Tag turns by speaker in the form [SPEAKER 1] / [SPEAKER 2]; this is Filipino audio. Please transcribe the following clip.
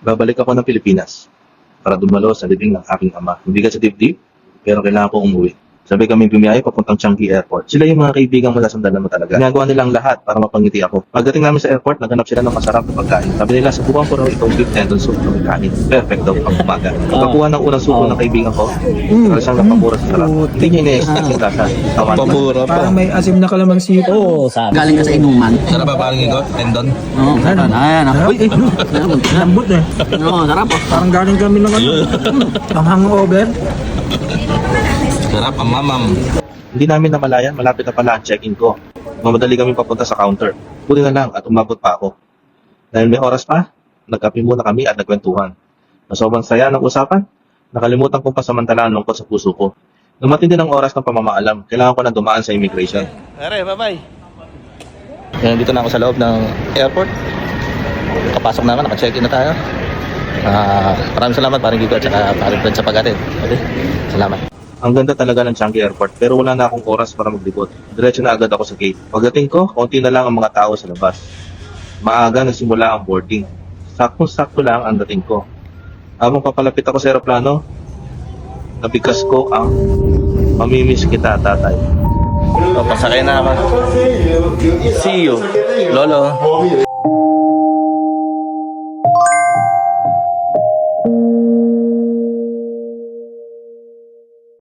[SPEAKER 1] Babalik ako ng Pilipinas para dumalo sa libing ng aking ama. Mabigat sa dibdib, pero kailangan ko umuwi. Sabi kami bumiyahe papuntang Changi Airport. Sila yung mga kaibigang masasandalan mo talaga. Ginagawa nilang lahat para mapangiti ako. Pagdating namin sa airport, naghanap sila ng masarap na pagkain. Sabi nila, subukan ko raw itong beef tendon soup ng kanin. Perfect daw pang umaga. Pagkakuha ng unang suko ng kaibigan ko, para siyang napamura sa sarap. Hindi niya ina-expect yung lasa. Tawa niya.
[SPEAKER 2] Pamura pa.
[SPEAKER 3] Parang may asim na kalamansi.
[SPEAKER 4] Oo, sabi.
[SPEAKER 5] Galing ka sa inuman.
[SPEAKER 2] Sarap ba parang igot? Tendon?
[SPEAKER 5] Oo, ayan. Ayan. Uy,
[SPEAKER 3] Lambot eh.
[SPEAKER 5] Oo, sarap po.
[SPEAKER 3] Parang galing kami ng ano. Ang hangover.
[SPEAKER 2] Sarap ang mamam.
[SPEAKER 1] Hindi namin namalayan, malapit na pala ang check-in ko. Mamadali kami papunta sa counter. Buti na lang at umabot pa ako. Dahil may oras pa, nagkape muna kami at nagkwentuhan. Na sobrang saya ng usapan, nakalimutan kong pasamantalaan ang lungkot sa puso ko. Dumating din ang oras ng pamamaalam, kailangan ko na dumaan sa immigration.
[SPEAKER 2] Are, bye-bye.
[SPEAKER 1] Ngayon dito na ako sa loob ng airport. Kapasok naman, naka-check-in na tayo. Maraming salamat parang Gigo at saka parang Brad sa pag-atid. Okay? Salamat. Ang ganda talaga ng Changi Airport pero wala na akong oras para maglibot. Diretso na agad ako sa gate. Pagdating ko, konti na lang ang mga tao sa labas. Maaga nagsimula ang boarding. Saktong-sakto lang ang dating ko. Habang papalapit ako sa aeroplano, nabigkas ko ang mamimiss kita, tatay. O, pasakay na ako. See you, Lolo.